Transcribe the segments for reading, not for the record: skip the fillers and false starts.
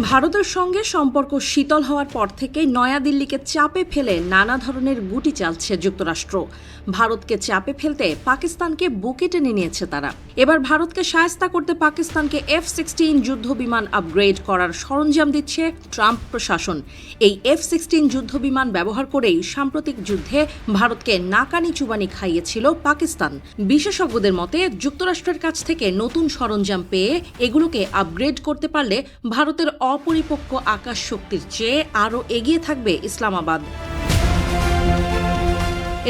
ভারতের সঙ্গে সম্পর্ক শীতল হওয়ার পর থেকেই নয়াদিল্লিকে চাপে ফেলে নানা ধরনের গুটি চালছে যুক্তরাষ্ট্র। ভারতকে চাপে ফেলতে পাকিস্তানকে বুকে টেনে নিয়েছে তারা। এবার ভারতকে শায়েস্তা করতে পাকিস্তানকে F-16 যুদ্ধবিমান আপগ্রেড করার সরঞ্জাম দিচ্ছে ট্রাম্প প্রশাসন। এই F-16 যুদ্ধবিমান ব্যবহার করেই সাম্প্রতিক যুদ্ধে ভারতকে নাকানি চুবানি খাইয়েছিল পাকিস্তান। বিশেষজ্ঞদের মতে যুক্তরাষ্ট্রের কাছ থেকে নতুন সরঞ্জাম পেয়ে এগুলোকে আপগ্রেড করতে পারলে ভারতের অপরিপক্ক আকাশ শক্তির চেয়ে আরও এগিয়ে থাকবে ইসলামাবাদ।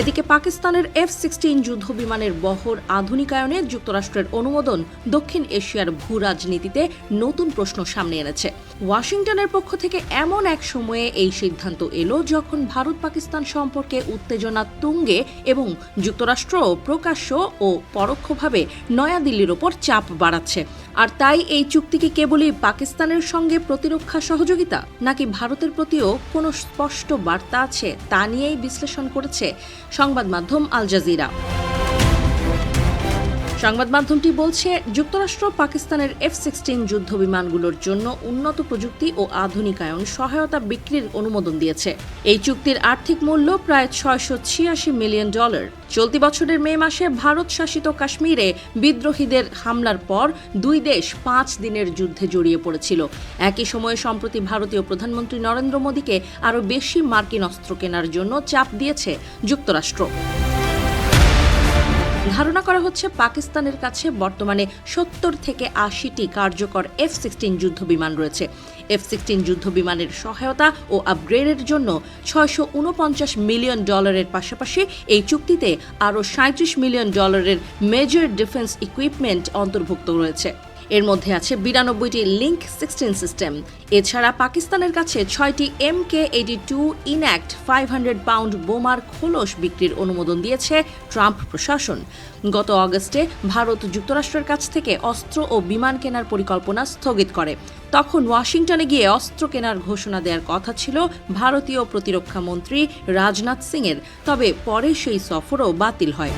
এদিকে পাকিস্তানের F-16 যুদ্ধবিমানের বহর আধুনিকায়নে যুক্তরাষ্ট্রের অনুমোদন দক্ষিণ এশিয়ার ভূ রাজনীতিতে নতুন প্রশ্ন সামনে এনেছে। ওয়াশিংটনের পক্ষ থেকে এমন এক সময়ে এই সিদ্ধান্ত এলো যখন ভারত পাকিস্তান সম্পর্কে উত্তেজনা তুঙ্গে এবং যুক্তরাষ্ট্র প্রকাশ্য ও পরোক্ষভাবে নয়াদিল্লির ওপর চাপ বাড়াচ্ছে। আর তাই এই চুক্তি কি কেবলই পাকিস্তানের সঙ্গে প্রতিরক্ষা সহযোগিতা, নাকি ভারতের প্রতিও কোনো স্পষ্ট বার্তা আছে তা নিয়েই বিশ্লেষণ করেছে সংবাদ মাধ্যম আল জাজিরা। সংবাদ মাধ্যমটি বলছে, যুক্তরাষ্ট্র পাকিস্তানের F-16 যুদ্ধবিমানগুলোর জন্য উন্নত প্রযুক্তি ও আধুনিকায়ন সহায়তা বিক্রির অনুমোদন দিয়েছে। এই চুক্তির আর্থিক মূল্য প্রায় $686 মিলিয়ন। চলতি বছরের মে মাসে ভারত শাসিত কাশ্মীরে বিদ্রোহীদের হামলার পর দুই দেশ 5 দিনের যুদ্ধে জড়িয়ে পড়েছিল। একই সময়ে সম্প্রতি ভারতীয় প্রধানমন্ত্রী নরেন্দ্র মোদীকে আরও বেশি মার্কিন অস্ত্র কেনার জন্য চাপ দিয়েছে যুক্তরাষ্ট্র। ধারণা করা হচ্ছে পাকিস্তানের কাছে বর্তমানে 70 থেকে 80টি কার্যকর F-16 যুদ্ধবিমান রয়েছে। F-16 যুদ্ধবিমানের সহায়তা ও আপগ্রেডের জন্য $649 মিলিয়ন পাশাপাশি এই চুক্তিতে আরও $37 মিলিয়ন মেজর ডিফেন্স ইকুইপমেন্ট অন্তর্ভুক্ত রয়েছে। এর মধ্যে আছে 92টি লিঙ্ক 16 সিস্টেম। এছাড়া পাকিস্তানের কাছে 6টি MK-82 ইনঅ্যাক্ট 500 পাউন্ড বোমার খোলস বিক্রির অনুমোদন দিয়েছে ট্রাম্প প্রশাসন। গত অগস্টে ভারত যুক্তরাষ্ট্রের কাছ থেকে অস্ত্র ও বিমান কেনার পরিকল্পনা স্থগিত করে। তখন ওয়াশিংটনে গিয়ে অস্ত্র কেনার ঘোষণা দেওয়ার কথা ছিল ভারতীয় প্রতিরক্ষা মন্ত্রী রাজনাথ সিংয়ের, তবে পরে সেই সফরও বাতিল হয়।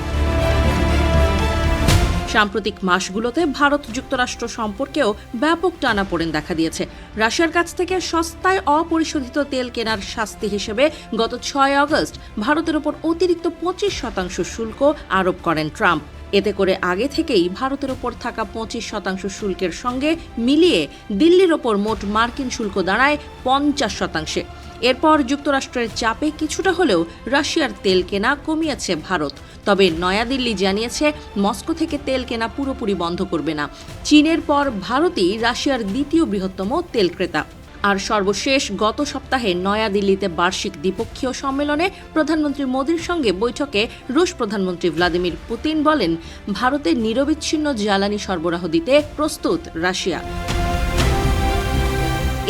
সাম্প্রতিক মাসগুলোতে ভারত যুক্তরাষ্ট্র সম্পর্কেও ব্যাপক টানাপোড়েন দেখা দিয়েছে। রাশিয়ার কাছ থেকে সস্তায় অপরিশোধিত তেল কেনার শাস্তি হিসেবে গত 6 আগস্ট ভারতের ওপর অতিরিক্ত 25% শুল্ক আরোপ করেন ট্রাম্প। এতে করে আগে থেকেই ভারতের ওপর থাকা 25% শুল্কের সঙ্গে মিলিয়ে দিল্লির ওপর মোট মার্কিন শুল্ক দাঁড়ায় 50%। এরপর যুক্তরাষ্ট্রের চাপে কিছুটা হলেও রাশিয়ার তেল কেনা কমিয়েছে ভারত। তবে নয়াদিল্লি জানিয়েছে মস্কো থেকে তেল কেনা পুরোপুরি বন্ধ করবে না। চীনের পর ভারতই রাশিয়ার দ্বিতীয় বৃহত্তম তেল ক্রেতা। আর সর্বশেষ গত সপ্তাহে নয়াদিল্লিতে বার্ষিক দ্বিপক্ষীয় সম্মেলনে প্রধানমন্ত্রী মোদীর সঙ্গে বৈঠকে রুশ প্রধানমন্ত্রী ভ্লাদিমির পুতিন বলেন, ভারতে নিরবিচ্ছিন্ন জ্বালানি সরবরাহ দিতে প্রস্তুত রাশিয়া।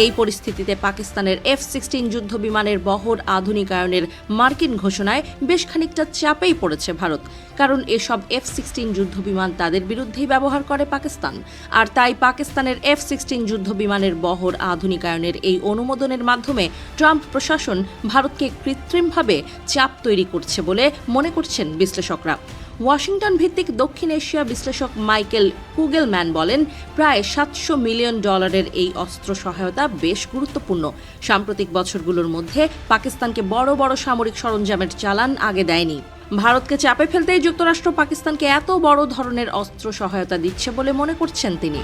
এই পরিস্থিতিতে পাকিস্তানের F-16 যুদ্ধবিমানের বহর আধুনিকায়নের মার্কিন ঘোষণায় বেশ খানিকটা চাপেই পড়েছে ভারত। কারণ এসব F-16 যুদ্ধবিমান তাদের বিরুদ্ধেই ব্যবহার করে পাকিস্তান। আর তাই পাকিস্তানের F-16 যুদ্ধবিমানের বহর আধুনিকায়নের এই অনুমোদনের মাধ্যমে ট্রাম্প প্রশাসন ভারতকে কৃত্রিমভাবে চাপ তৈরি করছে বলে মনে করছেন বিশ্লেষকরা। ওয়াশিংটন ভিত্তিক দক্ষিণ এশিয়া বিশ্লেষক মাইকেল কুগেলম্যান বলেন, প্রায় $700 মিলিয়ন এই অস্ত্র সহায়তা বেশ গুরুত্বপূর্ণ। সাম্প্রতিক বছরগুলোর মধ্যে পাকিস্তানকে বড় বড় সামরিক সরঞ্জামের চালান আগে দেয়নি। ভারতকে চাপে ফেলতেই যুক্তরাষ্ট্র পাকিস্তানকে এত বড় ধরনের অস্ত্র সহায়তা দিচ্ছে বলে মনে করছেন তিনি।